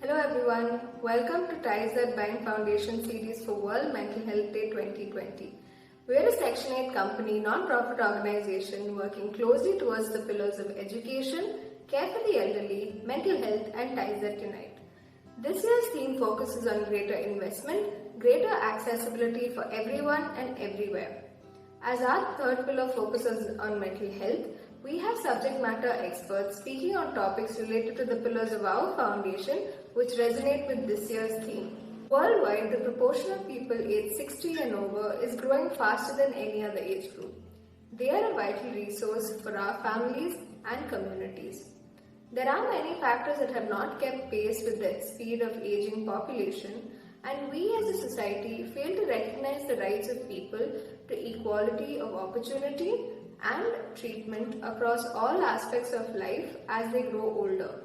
Hello everyone, welcome to Ties That Bind Foundation series for World Mental Health Day 2020. We are a Section 8 company non-profit organization working closely towards the pillars of education, care for the elderly, mental health and ties that unite. This year's theme focuses on greater investment, greater accessibility for everyone and everywhere. As our third pillar focuses on mental health, we have subject matter experts speaking on topics related to the pillars of our foundation which resonate with this year's theme. Worldwide, the proportion of people aged 60 and over is growing faster than any other age group. They are a vital resource for our families and communities. There are many factors that have not kept pace with the speed of aging population, and we as a society fail to recognize the rights of people to equality of opportunity and treatment across all aspects of life as they grow older.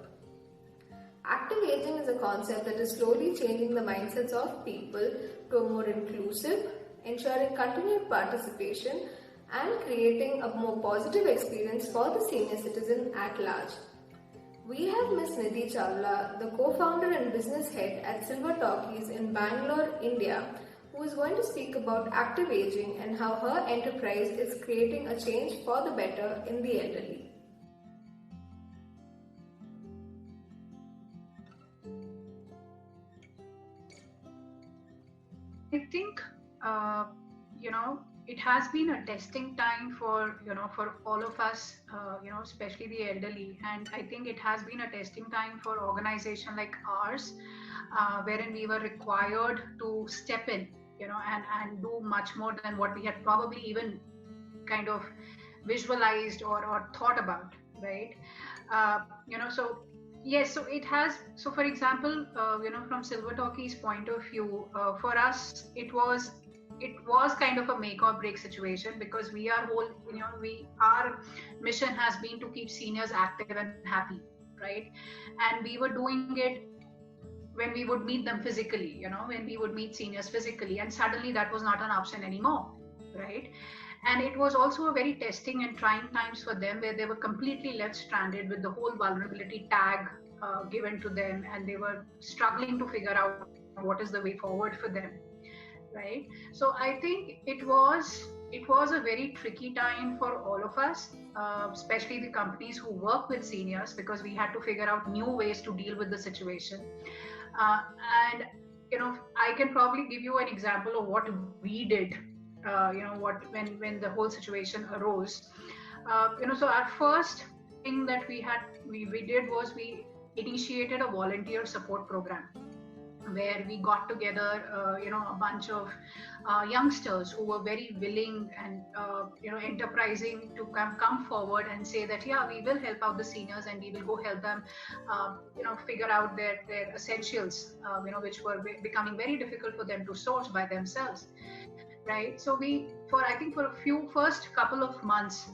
Active aging is a concept that is slowly changing the mindsets of people to a more inclusive, ensuring continued participation and creating a more positive experience for the senior citizen at large. We have Ms. Nidhi Chawla, the co-founder and business head at Silver Talkies in Bangalore, India, who is going to speak about active aging and how her enterprise is creating a change for the better in the elderly. I think, it has been a testing time for all of us, especially the elderly. And I think it has been a testing time for organization like ours, wherein we were required to step in, and do much more than what we had probably even kind of visualized or thought about, right? So yes, so it has. So for example, from Silver Talkies' point of view, for us, it was kind of a make or break situation because our mission has been to keep seniors active and happy, right? And we were doing it when we would meet them physically, when we would meet seniors physically, and suddenly that was not an option anymore, right? And it was also a very testing and trying times for them where they were completely left stranded with the whole vulnerability tag given to them, and they were struggling to figure out what is the way forward for them, right? So I think it was a very tricky time for all of us, especially the companies who work with seniors, because we had to figure out new ways to deal with the situation. uh, and I can probably give you an example of what we did, what when the whole situation arose. So our first thing that we did was we initiated a volunteer support program where we got together, a bunch of youngsters who were very willing and enterprising to come forward and say that yeah, we will help out the seniors and we will go help them, figure out their essentials, which were becoming very difficult for them to source by themselves, right? So I think for a few first couple of months,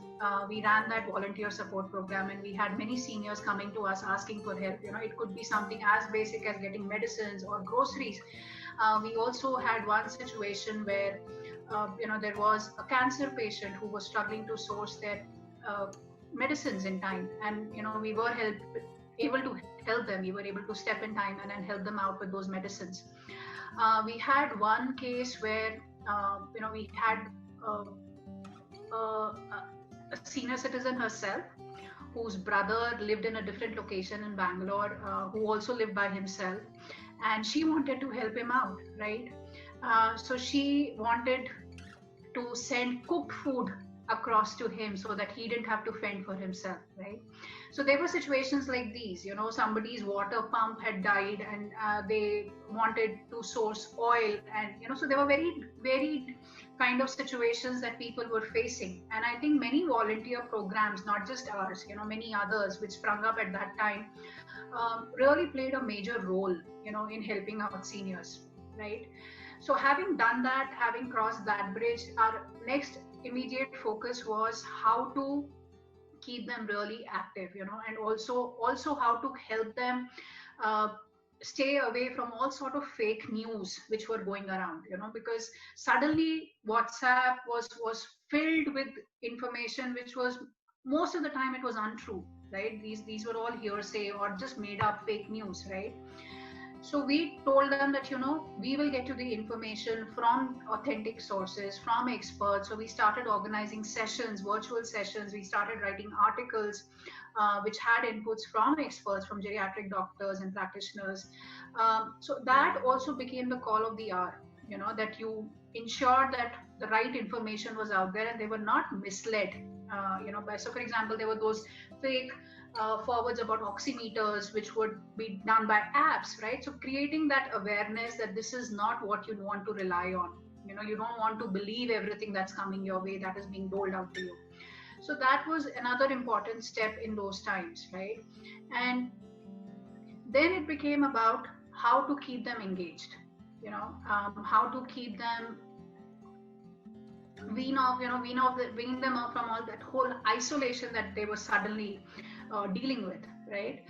we ran that volunteer support program, and we had many seniors coming to us asking for help. It could be something as basic as getting medicines or groceries. We also had one situation where, there was a cancer patient who was struggling to source their medicines in time, and we were able to help them. We were able to step in time and then help them out with those medicines. We had one case where we had uh, a senior citizen herself whose brother lived in a different location in Bangalore, who also lived by himself, and she wanted to help him out, right? So she wanted to send cooked food across to him so that he didn't have to fend for himself, right? So there were situations like these. Somebody's water pump had died, and they wanted to source oil, and so there were very varied kind of situations that people were facing. And I think many volunteer programs, not just ours, many others which sprung up at that time, really played a major role, in helping out seniors, right? So having done that, having crossed that bridge, our next immediate focus was how to keep them really active, and also how to help them uh, stay away from all sort of fake news which were going around, because suddenly WhatsApp was filled with information which was, most of the time, it was untrue, right? These were all hearsay or just made up fake news, right? So we told them that, we will get you the information from authentic sources, from experts. So we started organizing sessions, virtual sessions. We started writing articles which had inputs from experts, from geriatric doctors and practitioners. So that also became the call of the hour, that you ensured that the right information was out there and they were not misled. So for example, there were those fake forwards about oximeters, which would be done by apps, right? So creating that awareness that this is not what you want to rely on. You don't want to believe everything that's coming your way that is being doled out to you. So that was another important step in those times, right? And then it became about how to keep them engaged, how to keep them wean them off from all that whole isolation that they were suddenly dealing with, right?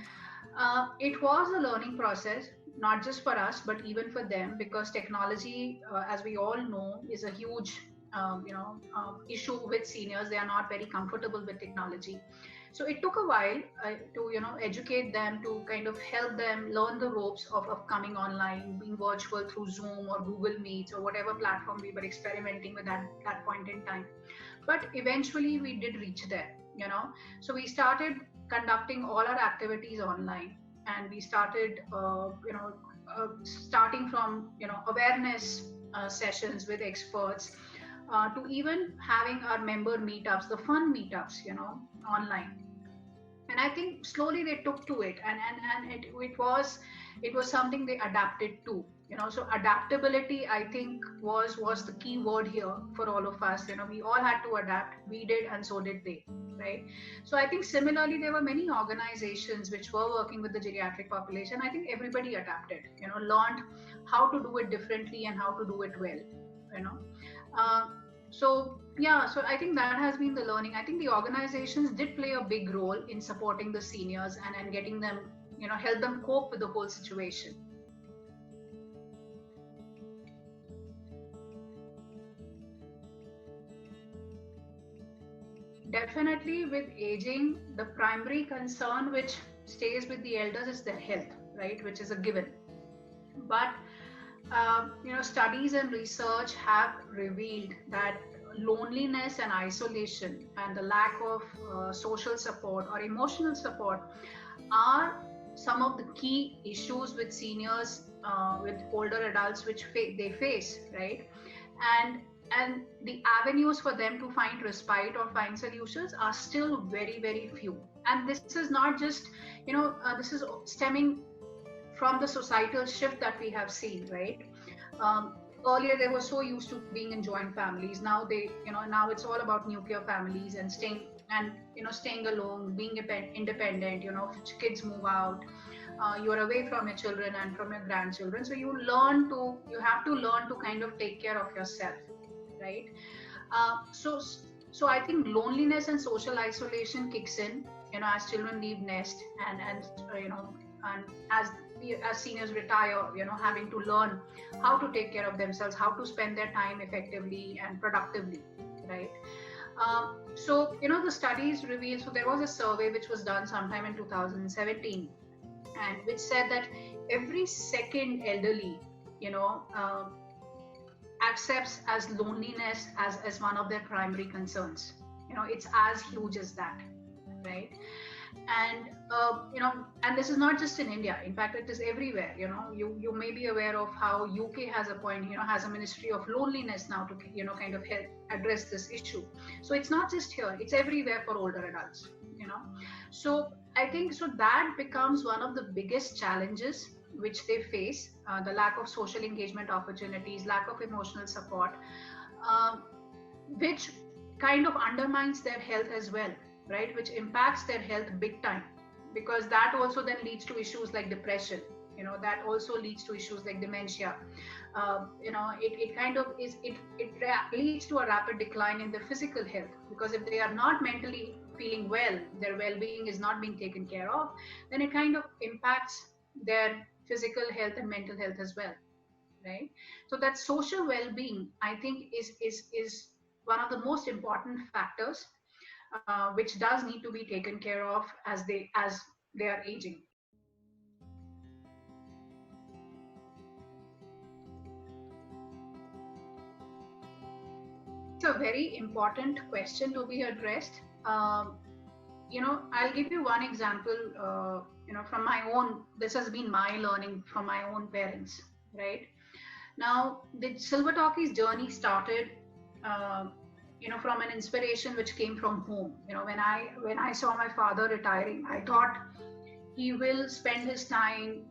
It was a learning process, not just for us, but even for them, because technology, as we all know, is a huge issue with seniors. They are not very comfortable with technology. So it took a while to educate them, to kind of help them learn the ropes of coming online, being virtual through Zoom or Google Meets or whatever platform we were experimenting with at that point in time. But eventually we did reach there. So we started conducting all our activities online, and we started starting from awareness sessions with experts, to even having our member meetups, the fun meetups, online. And I think slowly they took to it, and it was something they adapted to. So adaptability, I think, was the key word here for all of us. We all had to adapt. We did, and so did they, right? So I think similarly there were many organizations which were working with the geriatric population. I think everybody adapted, learned how to do it differently and how to do it well, you know uh, so I think that has been the learning. I think the organizations did play a big role in supporting the seniors and getting them, help them cope with the whole situation. Definitely, with aging, the primary concern which stays with the elders is their health, right? Which is a given. But studies and research have revealed that loneliness and isolation and the lack of social support or emotional support are some of the key issues with seniors, with older adults, which they face, right? And the avenues for them to find respite or find solutions are still very, very few. And this is not just, this is stemming from the societal shift that we have seen, right? Earlier they were so used to being in joint families. Now now it's all about nuclear families and staying alone, being independent. Kids move out, you are away from your children and from your grandchildren. So you have to learn to kind of take care of yourself, right? So I think loneliness and social isolation kicks in, as children leave nest, and as seniors retire, having to learn how to take care of themselves, how to spend their time effectively and productively, right? The studies reveal. So there was a survey which was done sometime in 2017, and which said that every second elderly, accepts as loneliness as one of their primary concerns. It's as huge as that, right? And and this is not just in India. In fact, it is everywhere. You may be aware of how UK has has a ministry of loneliness now to kind of help address this issue. So it's not just here, it's everywhere for older adults. So I think that becomes one of the biggest challenges which they face, the lack of social engagement opportunities, lack of emotional support, which kind of undermines their health as well, right? Which impacts their health big time, because that also then leads to issues like depression. That also leads to issues like dementia. It kind of leads to a rapid decline in their physical health, because if they are not mentally feeling well, their well-being is not being taken care of, then it kind of impacts their physical health and mental health as well, right? So that social well-being, I think, is one of the most important factors, which does need to be taken care of as they are aging. a very important question to be addressed. I'll give you one example, from my own, this has been my learning from my own parents, right? Now, the Silver Talkies journey started, uh, from an inspiration which came from home. When I saw my father retiring, I thought he will spend his time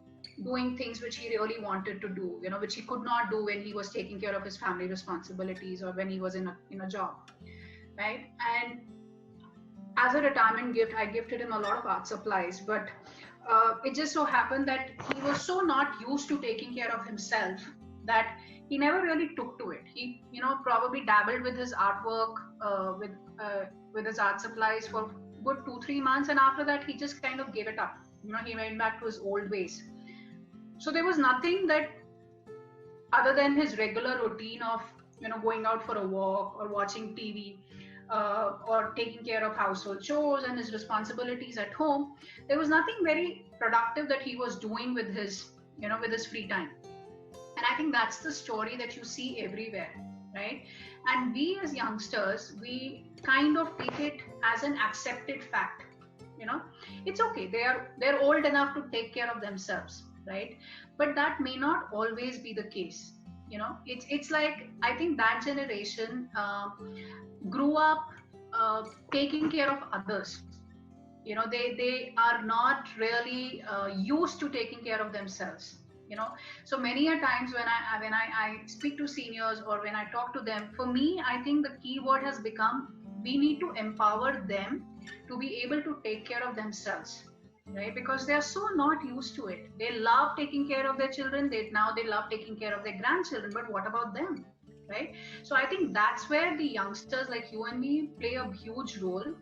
doing things which he really wanted to do, which he could not do when he was taking care of his family responsibilities or when he was in a job, right? And as a retirement gift, I gifted him a lot of art supplies, but it just so happened that he was so not used to taking care of himself that he never really took to it. He, probably dabbled with his artwork, with his art supplies for good 2-3 months, and after that, he just kind of gave it up. He went back to his old ways. So there was nothing that other than his regular routine of going out for a walk or watching TV, or taking care of household chores and his responsibilities at home. There was nothing very productive that he was doing with his free time. And I think that's the story that you see everywhere, right? And we as youngsters, we kind of take it as an accepted fact. It's okay, they're old enough to take care of themselves, right? But that may not always be the case. It's like, I think that generation grew up taking care of others. They are not really used to taking care of themselves. So many a times when I speak to seniors or when I talk to them, for me, I think the key word has become, we need to empower them to be able to take care of themselves, right? Because they are so not used to it. They love taking care of their children. They love taking care of their grandchildren, but what about them, right? So I think that's where the youngsters like you and me play a huge role,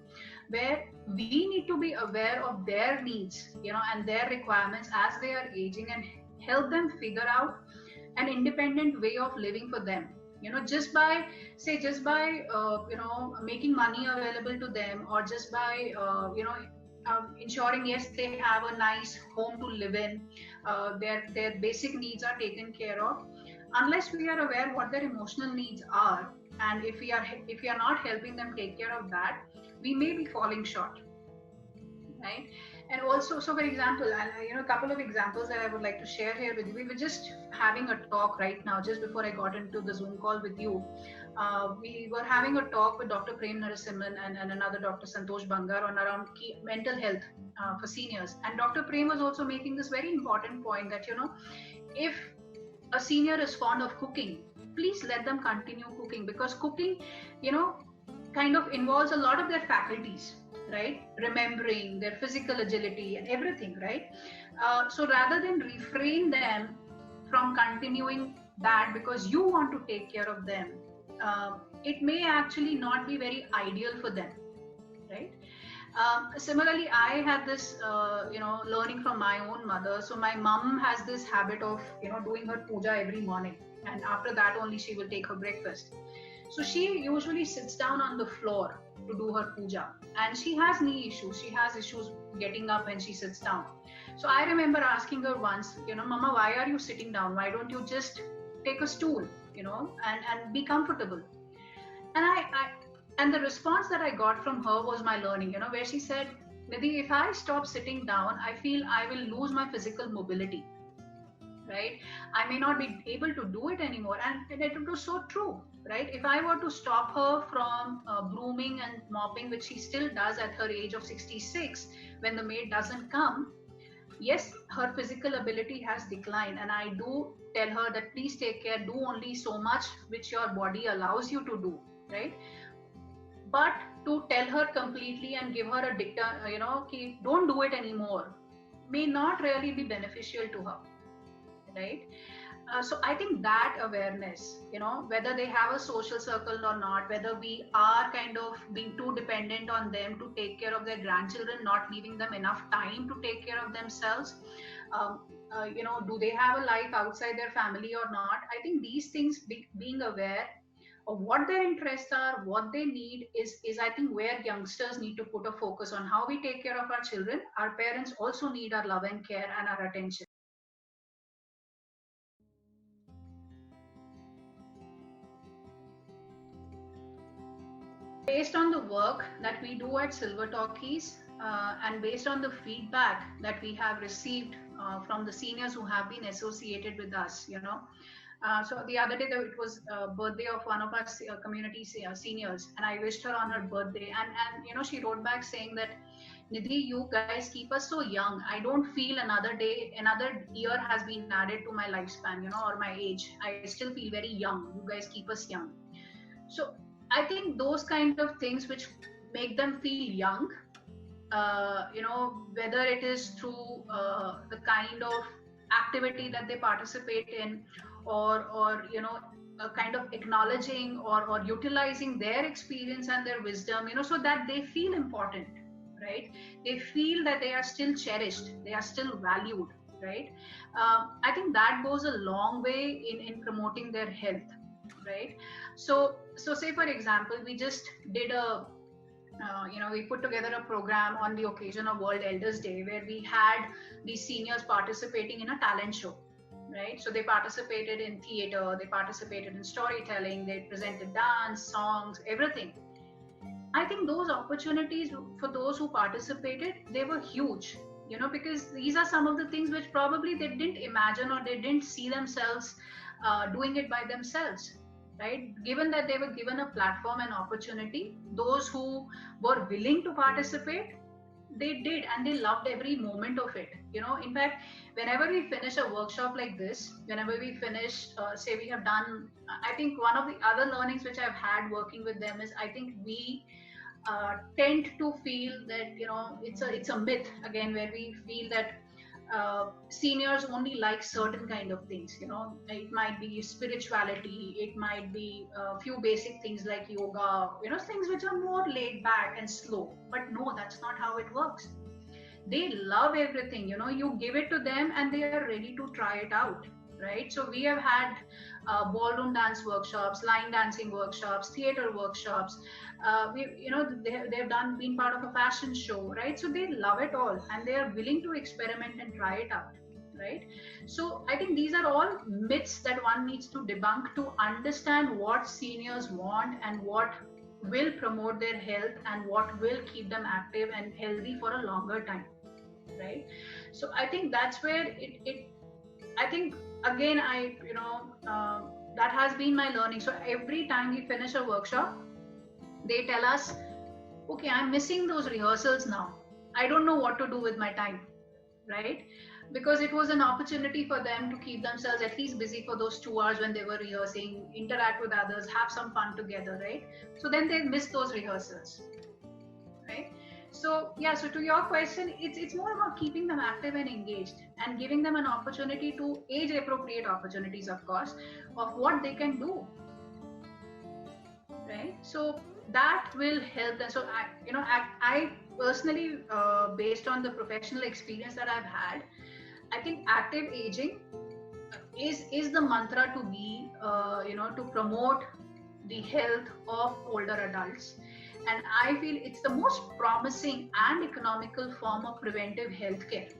where we need to be aware of their needs, and their requirements as they are aging, and help them figure out an independent way of living for them. Just by making money available to them, or just by ensuring, yes, they have a nice home to live in, their basic needs are taken care of. Unless we are aware what their emotional needs are, and if we are not helping them take care of that, we may be falling short, right? And also, so for example, a couple of examples that I would like to share here with you. We were just having a talk right now, just before I got into the Zoom call with you. We were having a talk with Dr. Prem Narasimhan and another Dr. Santosh Bangar on around mental health for seniors. And Dr. Prem was also making this very important point that, if a senior is fond of cooking, please let them continue cooking, because cooking, kind of involves a lot of their faculties, right? Remembering their physical agility and everything, right? So rather than refrain them from continuing that because you want to take care of them, it may actually not be very ideal for them, right? Similarly, I had this, learning from my own mother. So my mom has this habit of, doing her puja every morning, and after that only she will take her breakfast. So she usually sits down on the floor to do her puja, and she has knee issues. She has issues getting up when she sits down. So I remember asking her once, Mama, why are you sitting down? Why don't you just take a stool, and be comfortable? And and the response that I got from her was my learning, where she said, Nidhi, if I stop sitting down, I feel I will lose my physical mobility, right? I may not be able to do it anymore. And it was so true, right? If I were to stop her from brooming and mopping, which she still does at her age of 66, when the maid doesn't come, yes, her physical ability has declined. And I do tell her that please take care, do only so much which your body allows you to do, right? But to tell her completely and give her a don't do it anymore, may not really be beneficial to her, right? So I think that awareness, whether they have a social circle or not, whether we are kind of being too dependent on them to take care of their grandchildren, not leaving them enough time to take care of themselves, do they have a life outside their family or not? I think these things, being aware of what their interests are, what they need, is I think where youngsters need to put a focus on how we take care of our children. Our parents also need our love and care and our attention. based on the work that we do at Silver Talkies, and based on the feedback that we have received from the seniors who have been associated with us, so the other day it was birthday of one of our community seniors, and I wished her on her birthday, and she wrote back saying that, Nidhi, you guys keep us so young. I don't feel another day, another year has been added to my lifespan, or my age. I still feel very young. You guys keep us young. So I think those kind of things which make them feel young, whether it is through the kind of activity that they participate in, or kind of acknowledging or utilizing their experience and their wisdom, so that they feel important, right? They feel that they are still cherished, they are still valued, right? I think that goes a long way in promoting their health, right? So say for example, we just did we put together a program on the occasion of World Elders Day, where we had these seniors participating in a talent show, right? So they participated in theater, they participated in storytelling, they presented dance, songs, everything. I think those opportunities for those who participated, they were huge, because these are some of the things which probably they didn't imagine, or they didn't see themselves doing it by themselves, right? Given that they were given a platform and opportunity, those who were willing to participate, they did, and they loved every moment of it. In fact, whenever we finish a workshop like this, whenever we finish, say we have done, I think one of the other learnings which I've had working with them is, I think we tend to feel that it's a myth again, where we feel that seniors only like certain kind of things. It might be spirituality, it might be a few basic things like yoga, things which are more laid back and slow. But no, that's not how it works. They love everything. You give it to them and they are ready to try it out, right? So we have had ballroom dance workshops, line dancing workshops, theater workshops. They've been part of a fashion show, right? So they love it all, and they are willing to experiment and try it out, right? So I think these are all myths that one needs to debunk to understand what seniors want and what will promote their health and what will keep them active and healthy for a longer time, right? So I think that's where I think again, that has been my learning. So every time we finish a workshop, they tell us, okay, I'm missing those rehearsals now. I don't know what to do with my time, right? Because it was an opportunity for them to keep themselves at least busy for those 2 hours when they were rehearsing, interact with others, have some fun together, right? So then they miss those rehearsals, right? So yeah, so to your question, it's more about keeping them active and engaged, and giving them an opportunity to age appropriate opportunities, of course, of what they can do, right? So that will help them. So I personally, based on the professional experience that I've had, I think active aging is the mantra to be, to promote the health of older adults. And I feel it's the most promising and economical form of preventive healthcare,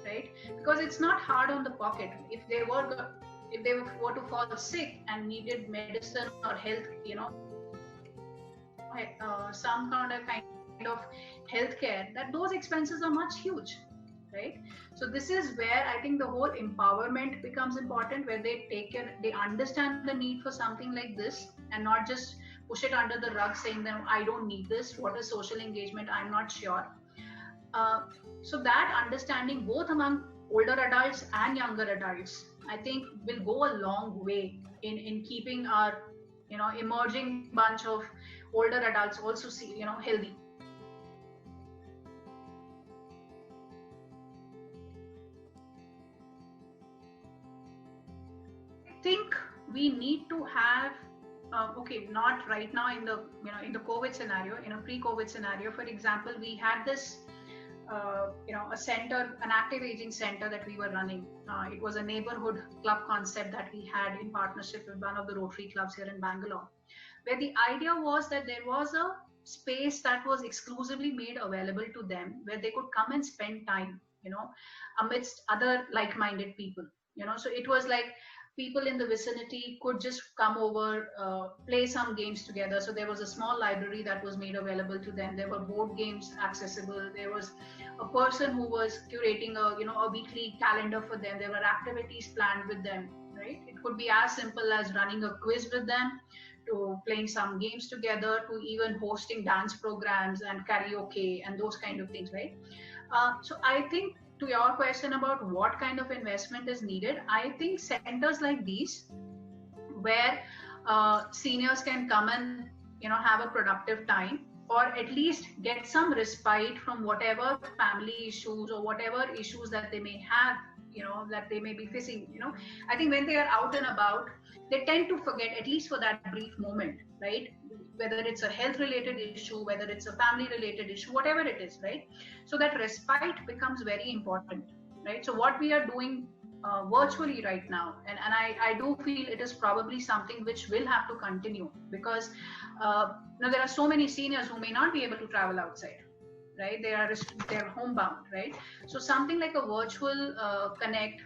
right? Because it's not hard on the pocket. If they were to fall sick and needed medicine or health, some kind of healthcare, that those expenses are much huge, right? So this is where I think the whole empowerment becomes important, where they understand the need for something like this, and not just push it under the rug saying that I don't need this. What is social engagement? I'm not sure. So that understanding both among older adults and younger adults, I think will go a long way in keeping our emerging bunch of older adults also healthy. I think we need to have okay, not right now in the COVID scenario, in a pre-COVID scenario. For example, we had this a center, an active aging center that we were running. It was a neighborhood club concept that we had in partnership with one of the Rotary clubs here in Bangalore, where the idea was that there was a space that was exclusively made available to them, where they could come and spend time, amidst other like-minded people. So it was like people in the vicinity could just come over, play some games together. So there was a small library that was made available to them. There were board games accessible. There was a person who was curating a weekly calendar for them. There were activities planned with them, right? It could be as simple as running a quiz with them, to playing some games together, to even hosting dance programs and karaoke and those kind of things, right? So I think, to your question about what kind of investment is needed, I think centers like these, where seniors can come and have a productive time, or at least get some respite from whatever family issues or whatever issues that they may have, that they may be facing. I think when they are out and about, they tend to forget, at least for that brief moment, right? Whether it's a health related issue, whether it's a family related issue, whatever it is, right? So that respite becomes very important, right? So what we are doing virtually right now, and I do feel it is probably something which will have to continue, because there are so many seniors who may not be able to travel outside, right? They're homebound, right? So something like a virtual connect,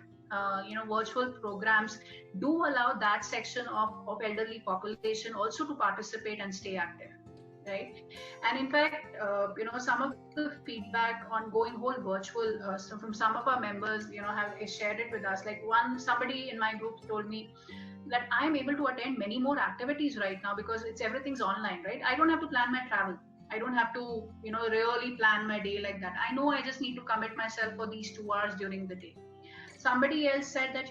virtual programs do allow that section of elderly population also to participate and stay active, right? And in fact, some of the feedback on going whole virtual, from some of our members, have shared it with us. Like somebody in my group told me that I'm able to attend many more activities right now because everything's online, right? I don't have to plan my travel. I don't have to, really plan my day like that. I know I just need to commit myself for these 2 hours during the day. Somebody else said that,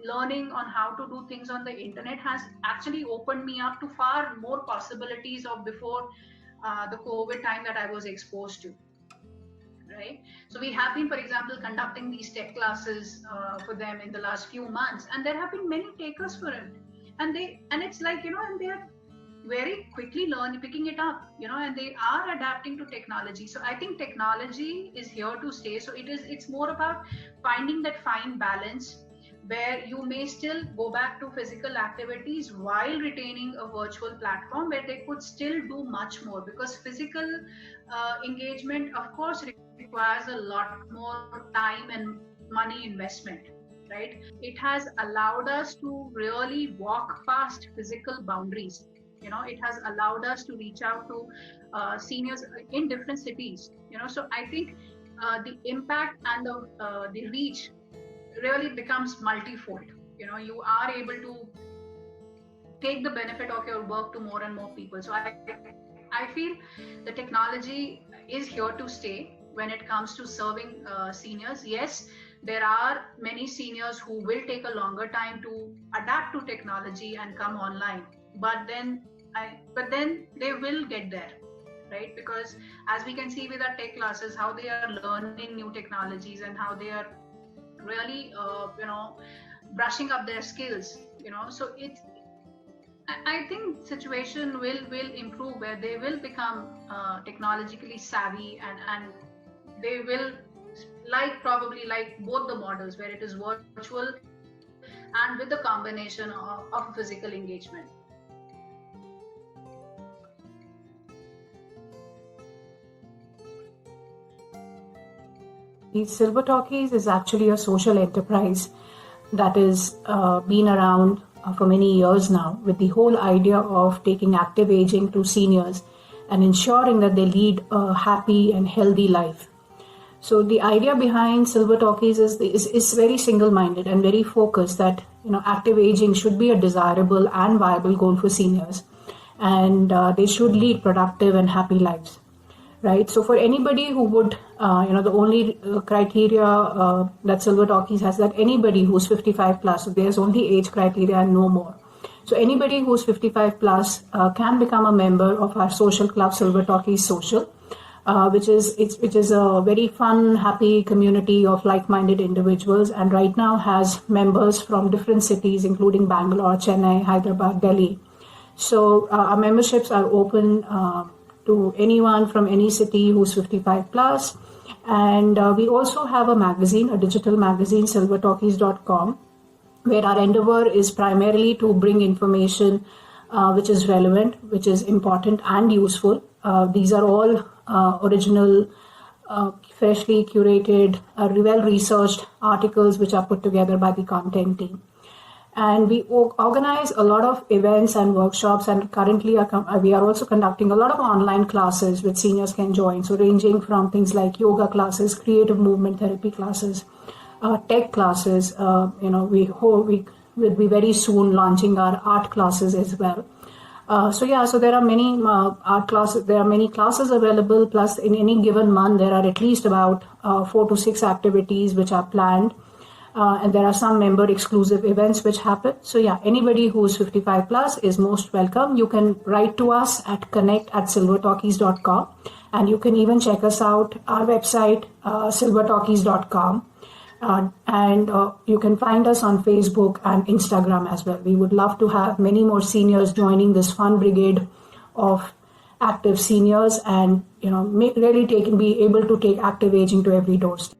learning on how to do things on the internet has actually opened me up to far more possibilities of before the COVID time that I was exposed to, right? So we have been, for example, conducting these tech classes for them in the last few months, and there have been many takers for it. And it's like, and they are very quickly picking it up, and they are adapting to technology. So I think technology is here to stay. So it's more about finding that fine balance where you may still go back to physical activities while retaining a virtual platform where they could still do much more, because physical engagement, of course, requires a lot more time and money investment, right? It has allowed us to really walk past physical boundaries. It has allowed us to reach out to seniors in different cities. So I think the impact and the reach really becomes multifold. You are able to take the benefit of your work to more and more people. So I feel the technology is here to stay when it comes to serving seniors. Yes, there are many seniors who will take a longer time to adapt to technology and come online, but then they will get there, right? Because as we can see with our tech classes, how they are learning new technologies and how they are really, brushing up their skills, So I think situation will improve where they will become technologically savvy, and they will probably like both the models where it is virtual and with the combination of physical engagement. Silver Talkies is actually a social enterprise that has been around for many years now, with the whole idea of taking active aging to seniors and ensuring that they lead a happy and healthy life. So the idea behind Silver Talkies is very single-minded and very focused that active aging should be a desirable and viable goal for seniors, and they should lead productive and happy lives. Right. So for anybody who would, the only criteria that Silver Talkies has, that anybody who's 55 plus, so there's only age criteria and no more. So anybody who's 55 plus can become a member of our social club, Silver Talkies Social, which is a very fun, happy community of like-minded individuals, and right now has members from different cities, including Bangalore, Chennai, Hyderabad, Delhi. So our memberships are open to anyone from any city who's 55 plus. And we also have a magazine, a digital magazine, silvertalkies.com, where our endeavor is primarily to bring information which is relevant, which is important and useful. These are all original freshly curated, well-researched articles which are put together by the content team. And we organize a lot of events and workshops, and currently we are also conducting a lot of online classes which seniors can join. So ranging from things like yoga classes, creative movement therapy classes, tech classes. We will be very soon launching our art classes as well. So there are many art classes. There are many classes available. Plus, in any given month, there are at least about 4 to 6 activities which are planned. And there are some member exclusive events which happen. So anybody who is 55 plus is most welcome. You can write to us at connect@silvertalkies.com, and you can even check us out, our website, silvertalkies.com. And you can find us on Facebook and Instagram as well. We would love to have many more seniors joining this fun brigade of active seniors, and be able to take active aging to every doorstep.